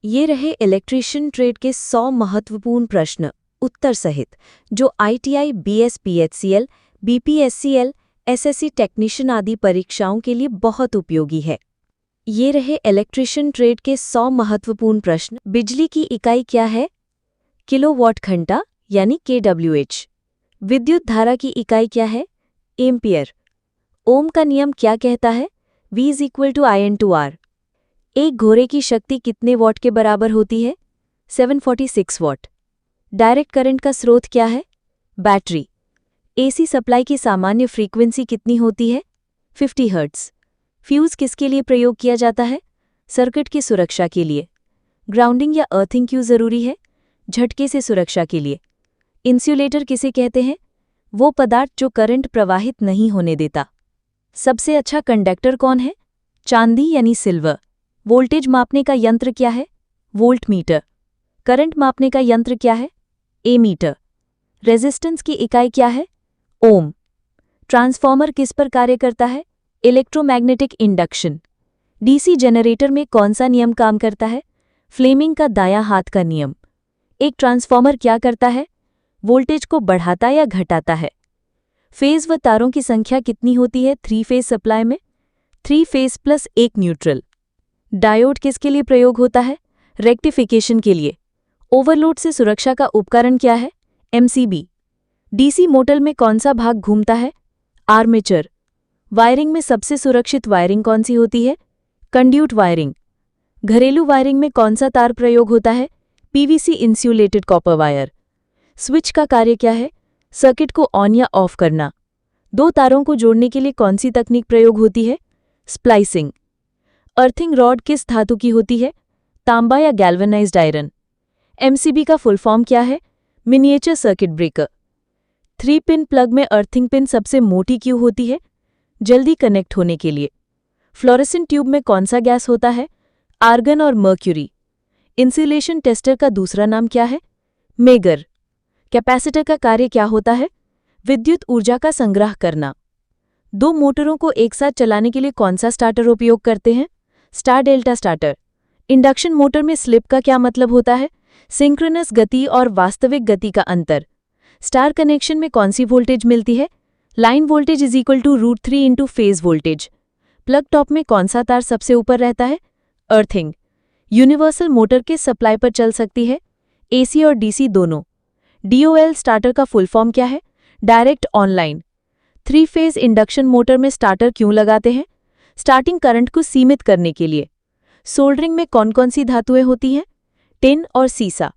ये रहे electrician trade के 100 महत्वपूर्ण प्रश्न उत्तर सहित जो आईटीआई, बीएसपीएचसीएल, बीपीएससीएल, एसएससी टेक्नीशियन आदि परीक्षाओं के लिए बहुत उपयोगी है। ये रहे इलेक्ट्रीशियन ट्रेड के 100 महत्वपूर्ण प्रश्न। बिजली की इकाई क्या है? किलोवाट घंटा यानी केडब्ल्यूएच। विद्युत धारा की इकाई क्या है? एम्पियर। ओम का नियम क्या कहता है? V = I/R। एक घोड़े की शक्ति कितने वॉट के बराबर होती है? 746 वॉट। डायरेक्ट करंट का स्रोत क्या है? बैटरी। एसी सप्लाई की सामान्य फ्रीक्वेंसी कितनी होती है? 50 हर्ट्ज। फ्यूज किसके लिए प्रयोग किया जाता है? सर्किट की सुरक्षा के लिए। ग्राउंडिंग या अर्थिंग क्यों जरूरी है? झटके से सुरक्षा के लिए। इंसुलेटर किसे कहते हैं? वो पदार्थ जो करंट प्रवाहित नहीं होने देता। सबसे अच्छा कंडक्टर कौन है? चांदी यानी सिल्वर। वोल्टेज मापने का यंत्र क्या है? Volt meter. करंट मापने का यंत्र क्या है? एमीटर। रेजिस्टेंस की इकाई क्या है? ओम। ट्रांसफॉर्मर किस पर कार्य करता है? Electromagnetic induction. डीसी जनरेटर में कौन सा नियम काम करता है? फ्लेमिंग का दायां हाथ का नियम। एक ट्रांसफॉर्मर क्या करता है? वोल्टेज को बढ़ाता या घटाता है। फेज व तारों की संख्या कितनी होती है 3 फेज सप्लाई में? 3 फेज प्लस 1 न्यूट्रल। डायोड किसके लिए प्रयोग होता है? रेक्टिफिकेशन के लिए। ओवरलोड से सुरक्षा का उपकरण क्या है? एमसीबी। डीसी मोटर में कौन सा भाग घूमता है? आर्मेचर। वायरिंग में सबसे सुरक्षित वायरिंग कौन सी होती है? Conduit wiring. घरेलू वायरिंग में कौन सा तार प्रयोग होता है? PVC insulated copper wire. Switch का कार्य क्या है? सर्किट को ऑन या ऑफ करना। दो तारों को जोड़ने के लिए कौन सी तकनीक प्रयोग होती है? स्प्लाइसिंग। अर्थिंग रॉड किस धातु की होती है? तांबा या गैल्वेनाइज्ड आयरन। एमसीबी का फुल फॉर्म क्या है? Miniature circuit breaker. 3 pin plug में अर्थिंग पिन सबसे मोटी क्यों होती है? जल्दी कनेक्ट होने के लिए। फ्लोरेसेंट ट्यूब में कौन सा गैस होता है? आर्गन और मर्क्यूरी। इंसुलेशन टेस्टर का दूसरा नाम क्या है? मेगर। कैपेसिटर का कार्य क्या होता है? विद्युत ऊर्जा का संग्रह करना। दो मोटरों को एक साथ चलाने के लिए कौन सा स्टार्टर उपयोग करते हैं? Star delta starter. Induction motor में स्लिप का क्या मतलब होता है? सिंक्रोनस गति और वास्तविक गति का अंतर। स्टार कनेक्शन में कौन सी वोल्टेज मिलती है? Line voltage = √3 × phase voltage. Plug top में कौन सा तार सबसे ऊपर रहता है? अर्थिंग। यूनिवर्सल मोटर किस सप्लाई पर चल सकती है? एसी और डीसी दोनों। डीओएल स्टार्टर का फुल फॉर्म क्या है? Direct online. 3 phase induction motor में स्टार्टर क्यों लगाते हैं? स्टार्टिंग करंट को सीमित करने के लिए। सोल्डरिंग में कौन कौन सी धातुएं होती हैं? टिन और सीसा।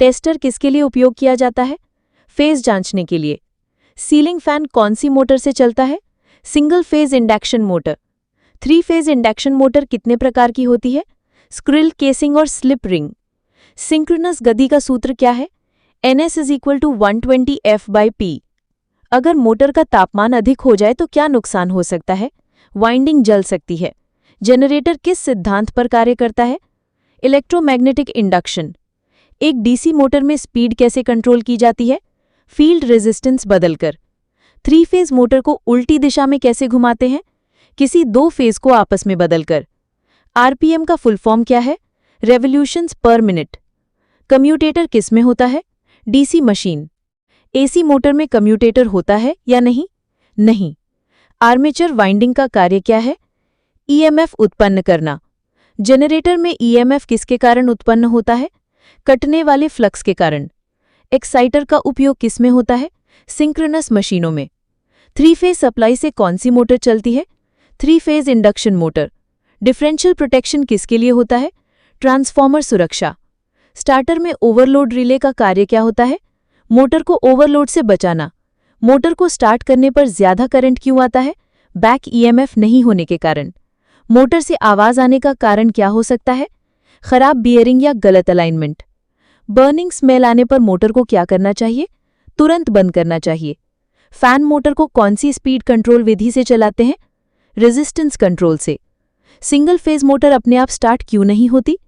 टेस्टर किसके लिए उपयोग किया जाता है? फेज जांचने के लिए। सीलिंग फैन कौन सी मोटर से चलता है? Single phase induction motor. 3 phase induction motor कितने प्रकार की होती है? स्क्रिल केसिंग और स्लिप रिंग। सिंक्रोनस गति का सूत्र क्या है? NS = 120 F/P। अगर मोटर का तापमान अधिक हो जाए तो क्या नुकसान हो सकता है? वाइंडिंग जल सकती है। जनरेटर किस सिद्धांत पर कार्य करता है? Electromagnetic induction. एक डीसी मोटर में स्पीड कैसे कंट्रोल की जाती है? फील्ड रेजिस्टेंस बदलकर। 3 फेज मोटर को उल्टी दिशा में कैसे घुमाते हैं? किसी 2 फेज को आपस में बदलकर। आरपीएम का फुल फॉर्म क्या है? रेवोल्यूशंस पर मिनट। कम्यूटेटर किस में होता है? DC machine. एसी मोटर में कम्यूटेटर होता है या नहीं? नहीं। आर्मेचर वाइंडिंग का कार्य क्या है? ईएमएफ उत्पन्न करना। जनरेटर में ईएमएफ किसके कारण उत्पन्न होता है? कटने वाले फ्लक्स के कारण। एक्साइटर का उपयोग किस में होता है? सिंक्रोनस मशीनों में। 3 फेज सप्लाई से कौन सी मोटर चलती है? 3 phase induction motor. Differential protection किसके लिए होता है? ट्रांसफॉर्मर सुरक्षा। स्टार्टर में ओवरलोड रिले का कार्य क्या होता है? मोटर को ओवरलोड से बचाना। मोटर को स्टार्ट करने पर ज्यादा करंट क्यों आता है? बैक ईएमएफ नहीं होने के कारण। मोटर से आवाज आने का कारण क्या हो सकता है? खराब बियरिंग या गलत अलाइनमेंट। बर्निंग स्मेल आने पर मोटर को क्या करना चाहिए? तुरंत बंद करना चाहिए। फैन मोटर को कौन सी स्पीड कंट्रोल विधि से चलाते हैं? रेजिस्टेंस कंट्रोल से। सिंगल फेज मोटर अपने आप स्टार्ट क्यों नहीं होती?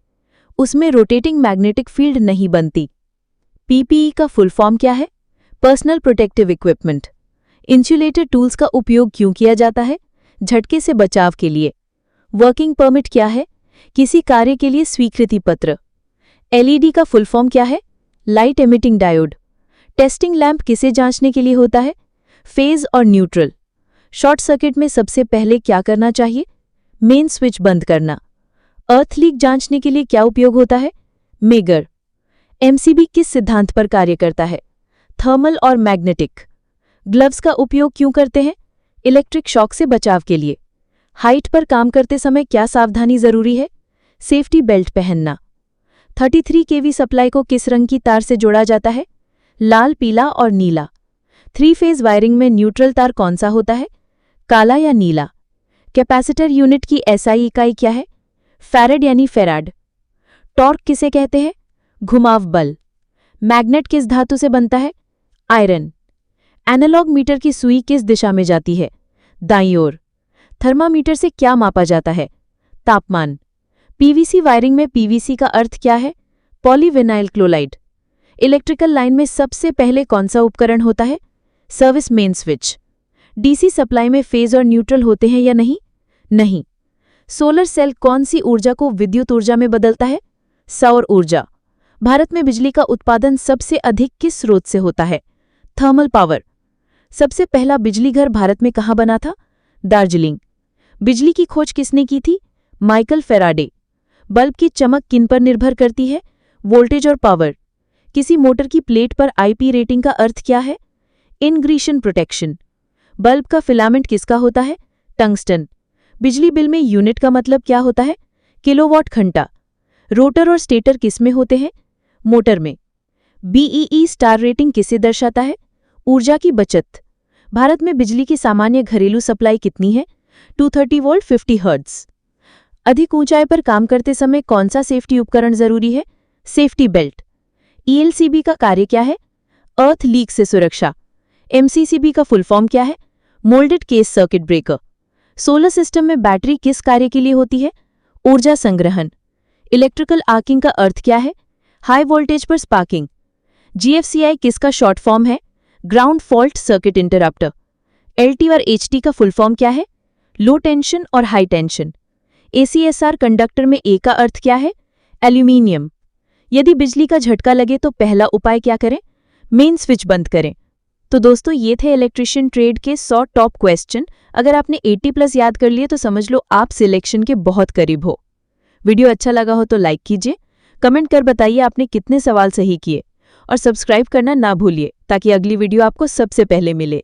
उसमें रोटेटिंग मैग्नेटिक फील्ड नहीं बनती। पीपीई का फुल फॉर्म क्या है? Personal protective equipment. Insulated tools का उपयोग क्यों किया जाता है? झटके से बचाव के लिए। वर्किंग परमिट क्या है? किसी कार्य के लिए स्वीकृति पत्र। एलईडी का फुल फॉर्म क्या है? Light emitting diode. Testing lamp किसे जांचने के लिए होता है? फेज और न्यूट्रल। शॉर्ट सर्किट में सबसे पहले क्या करना चाहिए? मेन स्विच बंद करना। अर्थ लीक जांचने के लिए क्या उपयोग होता है? मेगर। एमसीबी किस सिद्धांत पर कार्य करता है? थर्मल और मैग्नेटिक। ग्लव्स का उपयोग क्यों करते हैं? इलेक्ट्रिक शॉक से बचाव के लिए। हाइट पर काम करते समय क्या सावधानी जरूरी है? सेफ्टी बेल्ट पहनना। 33 केवी सप्लाई को किस रंग की तार से जोड़ा जाता है? लाल, पीला और नीला। 3 फेज वायरिंग में न्यूट्रल तार कौन सा होता है? काला या नीला। कैपेसिटर यूनिट की एसआई इकाई क्या है? फैरेड यानी फेराड। टॉर्क किसे कहते हैं? घुमाव बल। मैग्नेट किस धातु से बनता है? आयरन। एनालॉग मीटर की सुई किस दिशा में जाती है? दाईं ओर। थर्मामीटर से क्या मापा जाता है? तापमान। पीवीसी वायरिंग में पीवीसी का अर्थ क्या है? Polyvinyl chloride. इलेक्ट्रिकल लाइन में सबसे पहले कौन सा उपकरण होता है? Service main switch. DC supply में फेज और न्यूट्रल होते हैं या नहीं? नहीं। सोलर सेल कौन सी ऊर्जा को विद्युत ऊर्जा में बदलता है? सौर ऊर्जा। भारत में बिजली का उत्पादन सबसे अधिक किस स्रोत से होता है? Thermal power. सबसे पहला बिजली घर भारत में कहाँ बना था? दार्जिलिंग। बिजली की खोज किसने की थी? Michael Faraday. बल्ब की चमक किन पर निर्भर करती है? वोल्टेज और पावर। किसी मोटर की प्लेट पर आईपी रेटिंग का अर्थ क्या है? इनग्रीशन प्रोटेक्शन। बल्ब का फिलामेंट किसका होता है? टंगस्टन। बिजली बिल में यूनिट का मतलब क्या होता है? किलोवाट घंटा। रोटर और स्टेटर किसमें होते हैं? मोटर में। बीईई स्टार रेटिंग किसे दर्शाता है? ऊर्जा की बचत। भारत में बिजली की सामान्य घरेलू सप्लाई कितनी है? 230 वोल्ट 50 हर्ट्ज। अधिक ऊंचाई पर काम करते समय कौन सा सेफ्टी उपकरण जरूरी है? Safety belt. ईएलसीबी का कार्य क्या है? अर्थ लीक से सुरक्षा। एमसीसीबी का फुल फॉर्म क्या है? Moulded case circuit breaker. Solar system में बैटरी किस कार्य के लिए होती है? ऊर्जा संग्रहण। इलेक्ट्रिकल आर्किंग का अर्थ क्या है? हाई वोल्टेज पर स्पार्किंग। जीएफसीआई किसका शॉर्ट फॉर्म है? Ground fault circuit interrupter. LT और एचटी का फुल फॉर्म क्या है? लो टेंशन और हाई टेंशन। एसीएसआर कंडक्टर में ए का अर्थ क्या है? एल्यूमीनियम। यदि बिजली का झटका लगे तो पहला उपाय क्या करें? मेन स्विच बंद करें। तो दोस्तों, ये थे इलेक्ट्रिशियन ट्रेड के 100 टॉप क्वेश्चन। अगर आपने 80+ याद कर लिए तो समझ लो आप सिलेक्शन के बहुत करीब हो। वीडियो अच्छा लगा हो तो लाइक कीजिए, कमेंट कर बताइए आपने कितने सवाल सही किए और सब्सक्राइब करना ना भूलिए ताकि अगली वीडियो आपको सबसे पहले मिले।